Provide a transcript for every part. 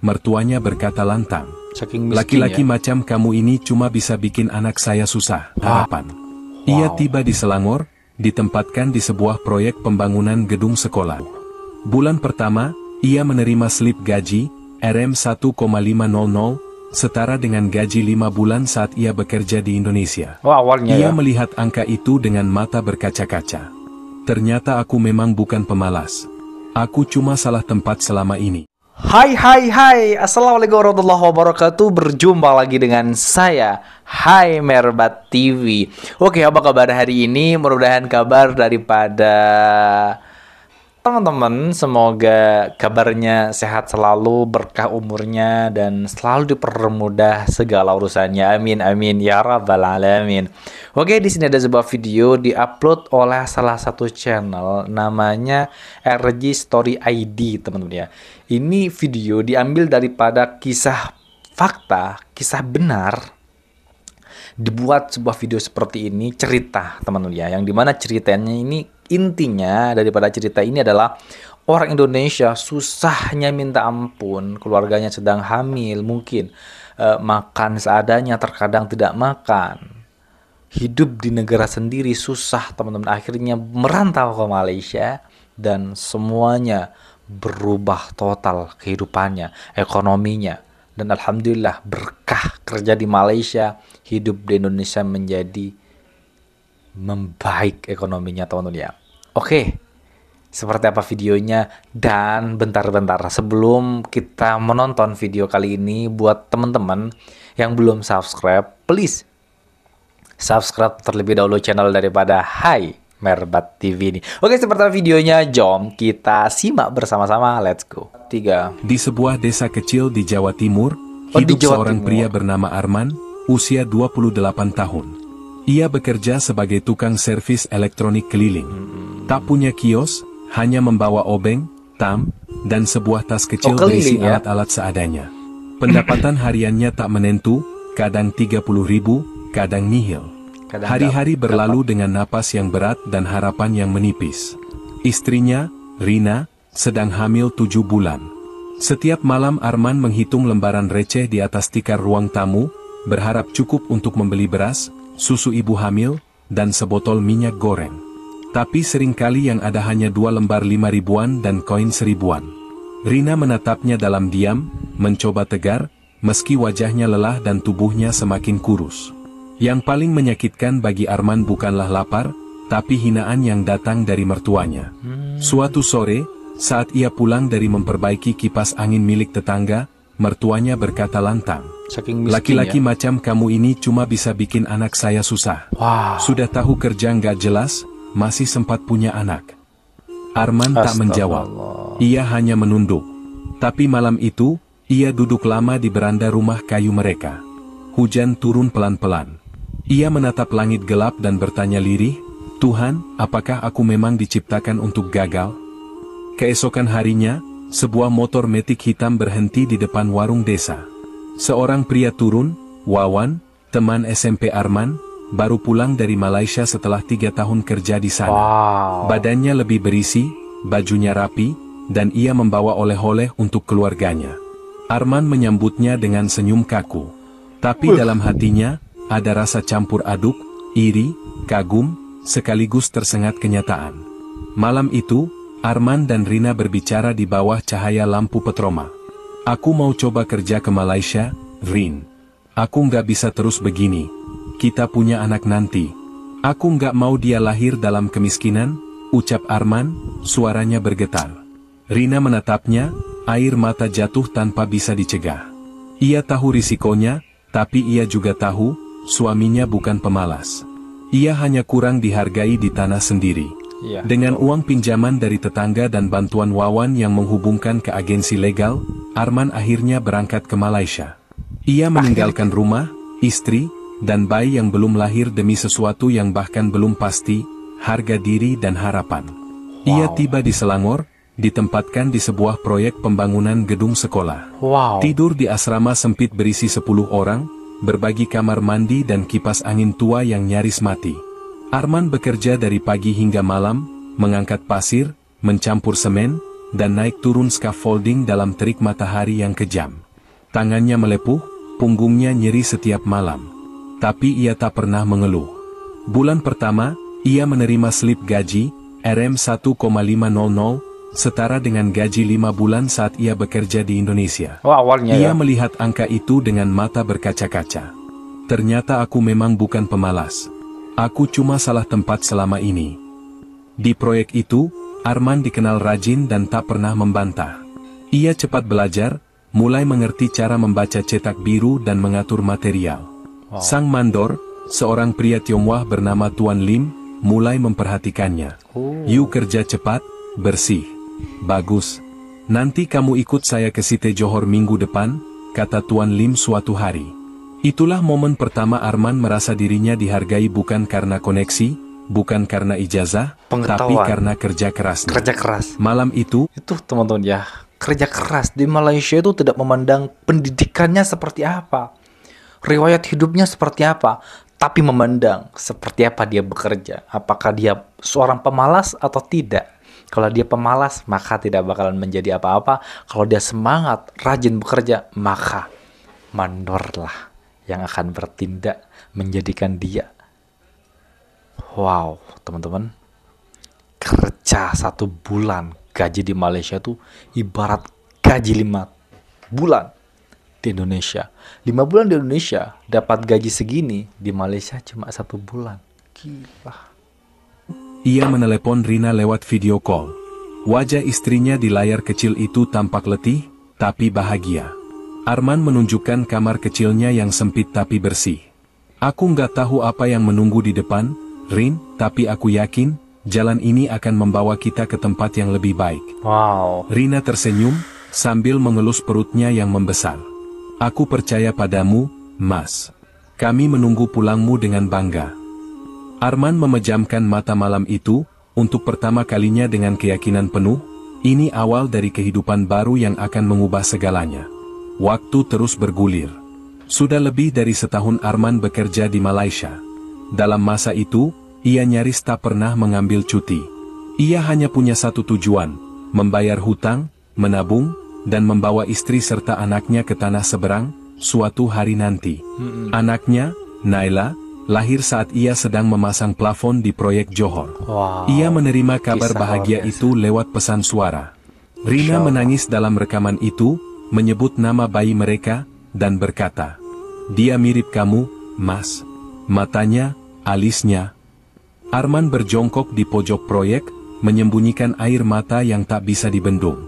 mertuanya berkata lantang. Saking miskin, laki-laki ya? macam kamu ini cuma bisa bikin anak saya susah. Harapan. Ia tiba di Selangor, ditempatkan di sebuah proyek pembangunan gedung sekolah. Bulan pertama, ia menerima slip gaji, Rp1,500, setara dengan gaji 5 bulan saat ia bekerja di Indonesia. Awalnya Ia ya. melihat angka itu dengan mata berkaca-kaca. Ternyata aku memang bukan pemalas. Aku cuma salah tempat selama ini. Hai, Assalamualaikum warahmatullahi wabarakatuh. Berjumpa lagi dengan saya, Hai Merbat TV. Oke, apa kabar hari ini? Mudah-mudahan kabar daripada teman-teman, semoga kabarnya sehat selalu, berkah umurnya, dan selalu dipermudah segala urusannya. Amin, amin, ya rabbal alamin. Oke, di sini ada sebuah video diupload oleh salah satu channel, namanya RG Story ID, teman-teman ya. Ini video diambil daripada kisah fakta, kisah benar. Dibuat sebuah video seperti ini, cerita teman-teman ya, yang dimana ceritanya ini, intinya daripada cerita ini adalah orang Indonesia susahnya minta ampun, keluarganya sedang hamil, mungkin makan seadanya, terkadang tidak makan, hidup di negara sendiri susah teman-teman, akhirnya merantau ke Malaysia dan semuanya berubah total kehidupannya, ekonominya. Dan alhamdulillah berkah kerja di Malaysia, hidup di Indonesia menjadi membaik ekonominya teman-teman ya. Oke, seperti apa videonya? Dan bentar-bentar sebelum kita menonton video kali ini, buat teman-teman yang belum subscribe, please subscribe terlebih dahulu channel daripada Hai Merbat TV ini. Oke, seperti apa videonya? Jom kita simak bersama-sama. Let's go. 3. Di sebuah desa kecil di Jawa Timur, di hidup Jawa seorang Timur. pria bernama Arman, usia 28 tahun. Ia bekerja sebagai tukang servis elektronik keliling. Tak punya kios, hanya membawa obeng, tam, dan sebuah tas kecil berisi keliling ya? alat-alat seadanya. Pendapatan hariannya tak menentu, kadang 30.000, kadang nihil. Hari-hari berlalu dengan napas yang berat dan harapan yang menipis. Istrinya, Rina, sedang hamil 7 bulan. Setiap malam Arman menghitung lembaran receh di atas tikar ruang tamu, berharap cukup untuk membeli beras, susu ibu hamil, dan sebotol minyak goreng. Tapi seringkali yang ada hanya 2 lembar 5 ribuan dan koin 1000-an. Rina menatapnya dalam diam, mencoba tegar, meski wajahnya lelah dan tubuhnya semakin kurus. Yang paling menyakitkan bagi Arman bukanlah lapar, tapi hinaan yang datang dari mertuanya. Suatu sore, saat ia pulang dari memperbaiki kipas angin milik tetangga, mertuanya berkata lantang, Saking miskin, laki-laki ya? macam kamu ini cuma bisa bikin anak saya susah. Sudah tahu kerja nggak jelas, masih sempat punya anak. Arman tak menjawab. Ia hanya menunduk. Tapi malam itu, ia duduk lama di beranda rumah kayu mereka. Hujan turun pelan-pelan. Ia menatap langit gelap dan bertanya lirih, Tuhan, apakah aku memang diciptakan untuk gagal? Keesokan harinya, sebuah motor metik hitam berhenti di depan warung desa. Seorang pria turun, Wawan, teman SMP Arman, baru pulang dari Malaysia setelah 3 tahun kerja di sana. Badannya lebih berisi, bajunya rapi, dan ia membawa oleh-oleh untuk keluarganya. Arman menyambutnya dengan senyum kaku. Tapi dalam hatinya, ada rasa campur aduk, iri, kagum, sekaligus tersengat kenyataan. Malam itu, Arman dan Rina berbicara di bawah cahaya lampu petroma. Aku mau coba kerja ke Malaysia, Rin. Aku nggak bisa terus begini. Kita punya anak nanti. Aku nggak mau dia lahir dalam kemiskinan, ucap Arman, suaranya bergetar. Rina menatapnya, air mata jatuh tanpa bisa dicegah. Ia tahu risikonya, tapi ia juga tahu, suaminya bukan pemalas. Ia hanya kurang dihargai di tanah sendiri. Dengan uang pinjaman dari tetangga dan bantuan Wawan yang menghubungkan ke agensi legal, Arman akhirnya berangkat ke Malaysia. Ia meninggalkan rumah, istri, dan bayi yang belum lahir demi sesuatu yang bahkan belum pasti, harga diri dan harapan. Ia tiba di Selangor, ditempatkan di sebuah proyek pembangunan gedung sekolah. Tidur di asrama sempit berisi 10 orang, berbagi kamar mandi dan kipas angin tua yang nyaris mati. Arman bekerja dari pagi hingga malam, mengangkat pasir, mencampur semen, dan naik turun scaffolding dalam terik matahari yang kejam. Tangannya melepuh, punggungnya nyeri setiap malam. Tapi ia tak pernah mengeluh. Bulan pertama, ia menerima slip gaji, Rp1,500, setara dengan gaji 5 bulan saat ia bekerja di Indonesia. Oh, awalnya Ia ya. melihat angka itu dengan mata berkaca-kaca. Ternyata aku memang bukan pemalas. Aku cuma salah tempat selama ini. Di proyek itu, Arman dikenal rajin dan tak pernah membantah. Ia cepat belajar, mulai mengerti cara membaca cetak biru dan mengatur material. Sang mandor, seorang pria Tionghoa bernama Tuan Lim, mulai memperhatikannya. You kerja cepat, bersih. Bagus. Nanti kamu ikut saya ke Site Johor minggu depan, kata Tuan Lim suatu hari. Itulah momen pertama Arman merasa dirinya dihargai bukan karena koneksi, bukan karena ijazah, tapi karena kerja kerasnya. Kerja keras. Malam itu Teman-teman ya, kerja keras di Malaysia itu tidak memandang pendidikannya seperti apa, riwayat hidupnya seperti apa, tapi memandang seperti apa dia bekerja. Apakah dia seorang pemalas atau tidak. Kalau dia pemalas, maka tidak bakalan menjadi apa-apa. Kalau dia semangat, rajin bekerja, maka mandorlah yang akan bertindak menjadikan dia. Wow, teman-teman. Kerja 1 bulan, gaji di Malaysia tuh ibarat gaji 5 bulan di Indonesia. 5 bulan di Indonesia, dapat gaji segini, di Malaysia cuma 1 bulan. Gila. ia menelepon Rina lewat video call. Wajah istrinya di layar kecil itu tampak letih, tapi bahagia. Arman menunjukkan kamar kecilnya yang sempit tapi bersih. Aku nggak tahu apa yang menunggu di depan, Rin, tapi aku yakin, jalan ini akan membawa kita ke tempat yang lebih baik. Wow. Rina tersenyum, sambil mengelus perutnya yang membesar. Aku percaya padamu, Mas. Kami menunggu pulangmu dengan bangga. Arman memejamkan mata malam itu, untuk pertama kalinya dengan keyakinan penuh, ini awal dari kehidupan baru yang akan mengubah segalanya. Waktu terus bergulir. Sudah lebih dari setahun Arman bekerja di Malaysia. Dalam masa itu, ia nyaris tak pernah mengambil cuti. Ia hanya punya satu tujuan, membayar hutang, menabung, dan membawa istri serta anaknya ke tanah seberang, suatu hari nanti. Anaknya, Naila, lahir saat ia sedang memasang plafon di proyek Johor. Wow. Ia menerima kabar Kisah bahagia luar biasa. itu lewat pesan suara. Rina Masya Allah. menangis dalam rekaman itu, menyebut nama bayi mereka, dan berkata, "Dia mirip kamu, Mas." Matanya, alisnya. Arman berjongkok di pojok proyek, menyembunyikan air mata yang tak bisa dibendung.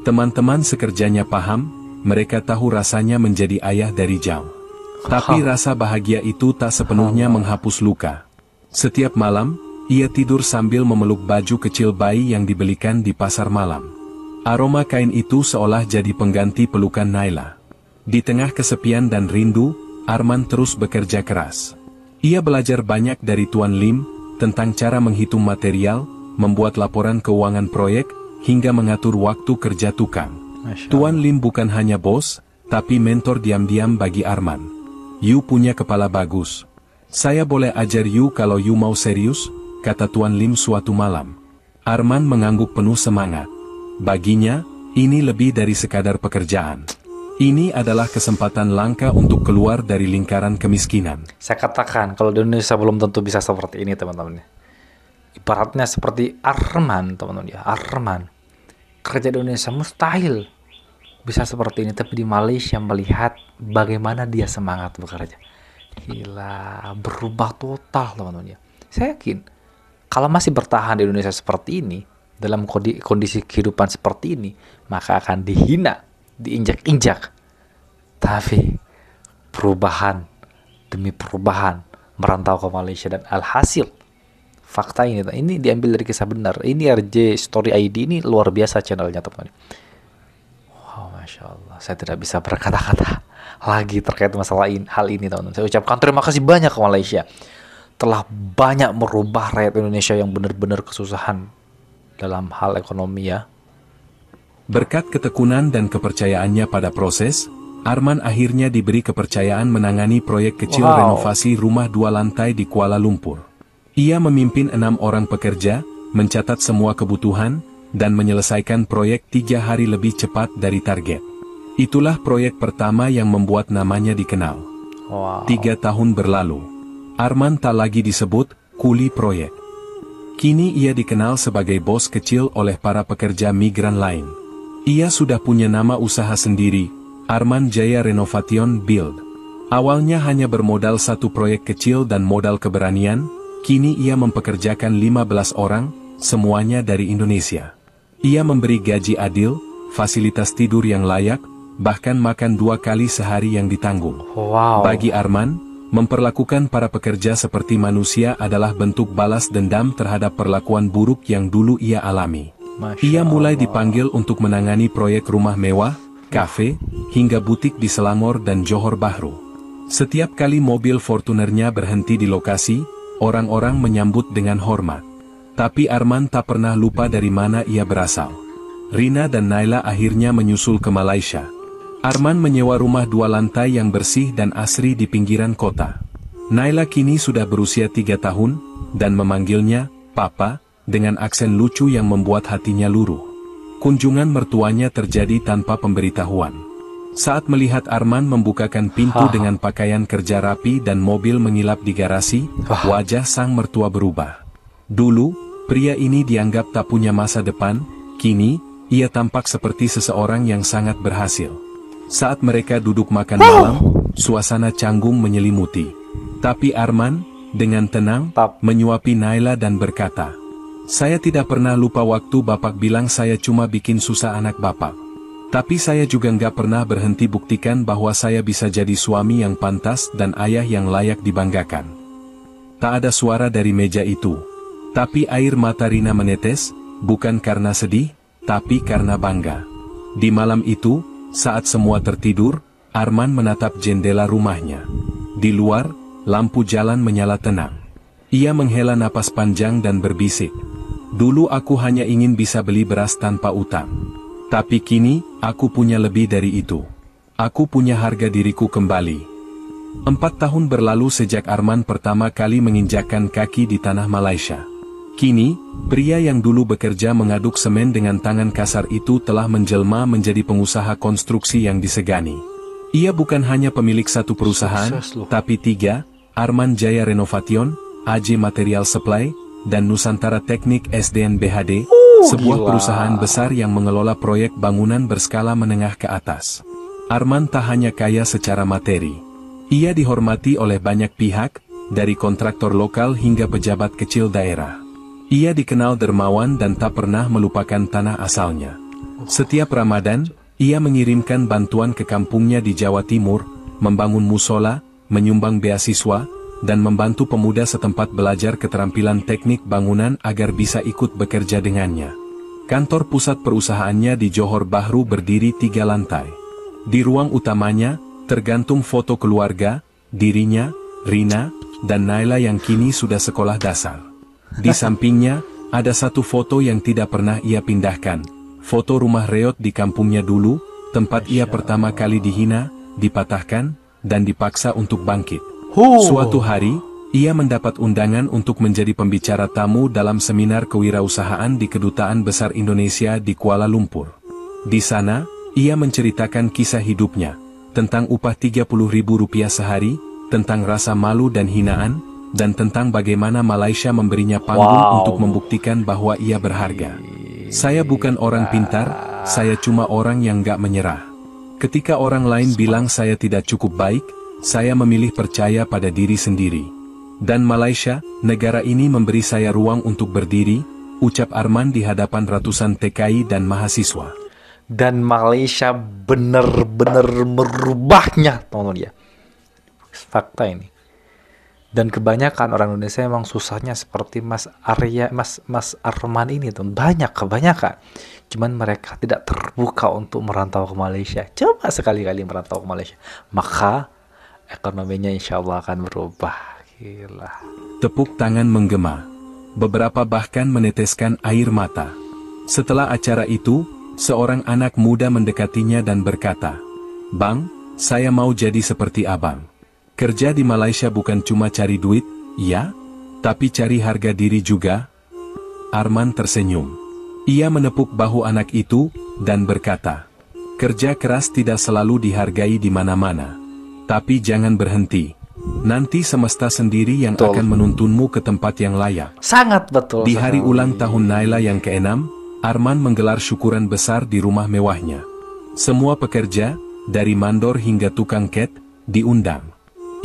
Teman-teman sekerjanya paham, mereka tahu rasanya menjadi ayah dari jauh. Tapi rasa bahagia itu tak sepenuhnya menghapus luka. Setiap malam, ia tidur sambil memeluk baju kecil bayi yang dibelikan di pasar malam. Aroma kain itu seolah jadi pengganti pelukan Naila. Di tengah kesepian dan rindu, Arman terus bekerja keras. Ia belajar banyak dari Tuan Lim, tentang cara menghitung material, membuat laporan keuangan proyek, hingga mengatur waktu kerja tukang. Tuan Lim bukan hanya bos, tapi mentor diam-diam bagi Arman. "You punya kepala bagus. Saya boleh ajar you kalau you mau serius," kata Tuan Lim suatu malam. Arman mengangguk penuh semangat. Baginya, ini lebih dari sekadar pekerjaan. Ini adalah kesempatan langka untuk keluar dari lingkaran kemiskinan. Saya katakan, kalau di Indonesia belum tentu bisa seperti ini, teman-teman. Ibaratnya seperti Arman, teman-teman ya. Arman. Kerja di Indonesia mustahil bisa seperti ini. Tapi di Malaysia melihat bagaimana dia semangat bekerja. Gila, berubah total, teman-teman ya. Saya yakin, kalau masih bertahan di Indonesia seperti ini, dalam kondisi kehidupan seperti ini, maka akan dihina, diinjak-injak. Tapi perubahan demi perubahan merantau ke Malaysia, dan alhasil fakta ini diambil dari kisah benar. Ini RJ Story ID, ini luar biasa channelnya, teman-teman. Wow, Masya Allah, saya tidak bisa berkata-kata lagi terkait masalah hal ini, teman-teman. Saya ucapkan terima kasih banyak ke Malaysia, telah banyak merubah rakyat Indonesia yang benar-benar kesusahan dalam hal ekonomi ya. Berkat ketekunan dan kepercayaannya pada proses, Arman akhirnya diberi kepercayaan menangani proyek kecil renovasi rumah 2 lantai di Kuala Lumpur. Ia memimpin 6 orang pekerja, mencatat semua kebutuhan, dan menyelesaikan proyek 3 hari lebih cepat dari target. Itulah proyek pertama yang membuat namanya dikenal. 3 tahun berlalu, Arman tak lagi disebut kuli proyek. Kini ia dikenal sebagai bos kecil oleh para pekerja migran lain. Ia sudah punya nama usaha sendiri, Arman Jaya Renovation Build. Awalnya hanya bermodal satu proyek kecil dan modal keberanian, kini ia mempekerjakan 15 orang, semuanya dari Indonesia. Ia memberi gaji adil, fasilitas tidur yang layak, bahkan makan 2 kali sehari yang ditanggung. Bagi Arman, memperlakukan para pekerja seperti manusia adalah bentuk balas dendam terhadap perlakuan buruk yang dulu ia alami. Ia mulai dipanggil untuk menangani proyek rumah mewah, kafe, hingga butik di Selangor dan Johor Bahru. Setiap kali mobil Fortunernya berhenti di lokasi, orang-orang menyambut dengan hormat. Tapi Arman tak pernah lupa dari mana ia berasal. Rina dan Naila akhirnya menyusul ke Malaysia. Arman menyewa rumah 2 lantai yang bersih dan asri di pinggiran kota. Naila kini sudah berusia 3 tahun, dan memanggilnya, Papa, dengan aksen lucu yang membuat hatinya luruh. Kunjungan mertuanya terjadi tanpa pemberitahuan. Saat melihat Arman membukakan pintu dengan pakaian kerja rapi dan mobil mengilap di garasi, wajah sang mertua berubah. Dulu, pria ini dianggap tak punya masa depan, kini, ia tampak seperti seseorang yang sangat berhasil. Saat mereka duduk makan malam, suasana canggung menyelimuti. Tapi Arman, dengan tenang, menyuapi Naila dan berkata, "Saya tidak pernah lupa waktu Bapak bilang saya cuma bikin susah anak Bapak. Tapi saya juga nggak pernah berhenti buktikan bahwa saya bisa jadi suami yang pantas dan ayah yang layak dibanggakan." Tak ada suara dari meja itu. Tapi air mata Rina menetes, bukan karena sedih, tapi karena bangga. Di malam itu, saat semua tertidur, Arman menatap jendela rumahnya. Di luar, lampu jalan menyala tenang. Ia menghela napas panjang dan berbisik, "Dulu aku hanya ingin bisa beli beras tanpa utang. Tapi kini, aku punya lebih dari itu. Aku punya harga diriku kembali." 4 tahun berlalu sejak Arman pertama kali menginjakkan kaki di tanah Malaysia. Kini, pria yang dulu bekerja mengaduk semen dengan tangan kasar itu telah menjelma menjadi pengusaha konstruksi yang disegani. Ia bukan hanya pemilik satu perusahaan, tapi 3, Arman Jaya Renovation, AJ Material Supply, dan Nusantara Teknik SDN BHD, sebuah perusahaan besar yang mengelola proyek bangunan berskala menengah ke atas. Arman tak hanya kaya secara materi. Ia dihormati oleh banyak pihak, dari kontraktor lokal hingga pejabat kecil daerah. Ia dikenal dermawan dan tak pernah melupakan tanah asalnya. Setiap Ramadan, ia mengirimkan bantuan ke kampungnya di Jawa Timur, membangun musola, menyumbang beasiswa, dan membantu pemuda setempat belajar keterampilan teknik bangunan agar bisa ikut bekerja dengannya. Kantor pusat perusahaannya di Johor Bahru berdiri 3 lantai. Di ruang utamanya, tergantung foto keluarga, dirinya, Rina, dan Naila yang kini sudah sekolah dasar. Di sampingnya, ada satu foto yang tidak pernah ia pindahkan, foto rumah reot di kampungnya dulu, tempat ia pertama kali dihina, dipatahkan, dan dipaksa untuk bangkit. Suatu hari, ia mendapat undangan untuk menjadi pembicara tamu dalam seminar kewirausahaan di Kedutaan Besar Indonesia di Kuala Lumpur. Di sana, ia menceritakan kisah hidupnya, tentang upah Rp30.000 sehari, tentang rasa malu dan hinaan, dan tentang bagaimana Malaysia memberinya panggung untuk membuktikan bahwa ia berharga. "Saya bukan orang pintar, saya cuma orang yang gak menyerah. Ketika orang lain bilang saya tidak cukup baik, saya memilih percaya pada diri sendiri. Dan Malaysia, negara ini memberi saya ruang untuk berdiri," ucap Arman di hadapan ratusan TKI dan mahasiswa. Dan Malaysia benar-benar merubahnya, teman-teman ya. Fakta ini. Dan kebanyakan orang Indonesia emang susahnya seperti Mas Arman ini tuh. Kebanyakan. Cuman mereka tidak terbuka untuk merantau ke Malaysia. Coba sekali-kali merantau ke Malaysia. Maka ekonominya insya Allah akan berubah. Gila. Tepuk tangan menggema. Beberapa bahkan meneteskan air mata. Setelah acara itu, seorang anak muda mendekatinya dan berkata, "Bang, saya mau jadi seperti abang. Kerja di Malaysia bukan cuma cari duit, ya, tapi cari harga diri juga." Arman tersenyum. Ia menepuk bahu anak itu, dan berkata, "Kerja keras tidak selalu dihargai di mana-mana. Tapi jangan berhenti. Nanti semesta sendiri yang Betul. akan menuntunmu ke tempat yang layak." Sangat betul. Di hari sekali. ulang tahun Naila yang ke-6, Arman menggelar syukuran besar di rumah mewahnya. Semua pekerja, dari mandor hingga tukang cat, diundang.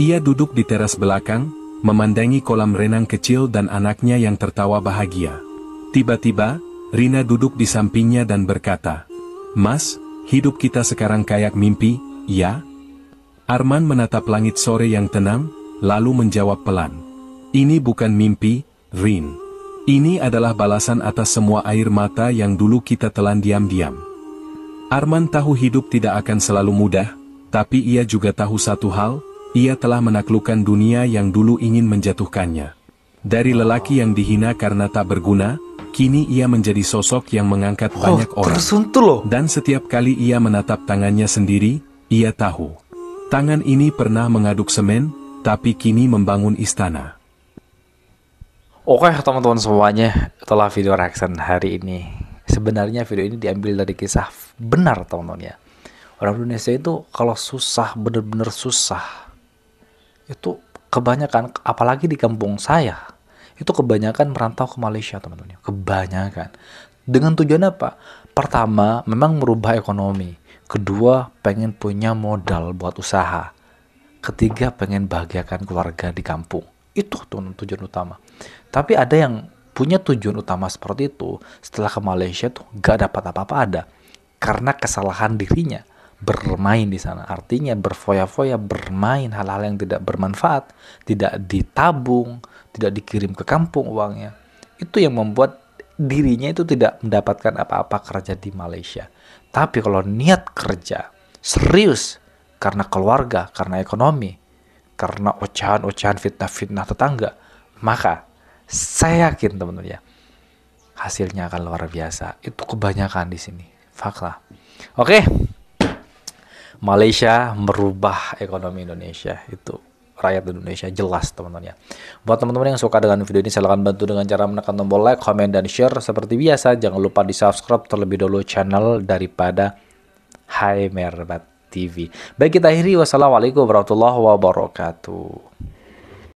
Ia duduk di teras belakang, memandangi kolam renang kecil dan anaknya yang tertawa bahagia. Tiba-tiba, Rina duduk di sampingnya dan berkata, "Mas, hidup kita sekarang kayak mimpi, ya?" Arman menatap langit sore yang tenang, lalu menjawab pelan, "Ini bukan mimpi, Rin. Ini adalah balasan atas semua air mata yang dulu kita telan diam-diam." Arman tahu hidup tidak akan selalu mudah, tapi ia juga tahu satu hal, ia telah menaklukkan dunia yang dulu ingin menjatuhkannya. Dari lelaki yang dihina karena tak berguna, kini ia menjadi sosok yang mengangkat banyak orang. Tersentuh loh. Dan setiap kali ia menatap tangannya sendiri, ia tahu. Tangan ini pernah mengaduk semen, tapi kini membangun istana. Oke teman-teman semuanya, setelah video reaction hari ini, sebenarnya video ini diambil dari kisah benar teman-teman ya. Orang Indonesia itu kalau susah, bener-bener susah, itu kebanyakan, apalagi di kampung saya, itu kebanyakan merantau ke Malaysia teman-teman. Kebanyakan. Dengan tujuan apa? Pertama, memang merubah ekonomi. Kedua, pengen punya modal buat usaha. Ketiga, pengen bahagiakan keluarga di kampung. Itu tujuan utama. Tapi ada yang punya tujuan utama seperti itu, setelah ke Malaysia tuh gak dapat apa-apa ada. Karena kesalahan dirinya bermain di sana. Artinya berfoya-foya, bermain hal-hal yang tidak bermanfaat, tidak ditabung, tidak dikirim ke kampung uangnya. Itu yang membuat dirinya itu tidak mendapatkan apa-apa kerja di Malaysia. Tapi kalau niat kerja serius karena keluarga, karena ekonomi, karena ocehan-ocehan fitnah-fitnah tetangga, maka saya yakin teman-teman ya, hasilnya akan luar biasa. Itu kebanyakan di sini, fakta. Oke, Malaysia merubah ekonomi Indonesia, itu rakyat Indonesia jelas teman-teman ya. Buat teman-teman yang suka dengan video ini, silahkan bantu dengan cara menekan tombol like, comment, dan share. Seperti biasa, jangan lupa di subscribe terlebih dahulu channel daripada Hai Merbat TV. Baik, kita akhiri. Wassalamualaikum warahmatullahi wabarakatuh.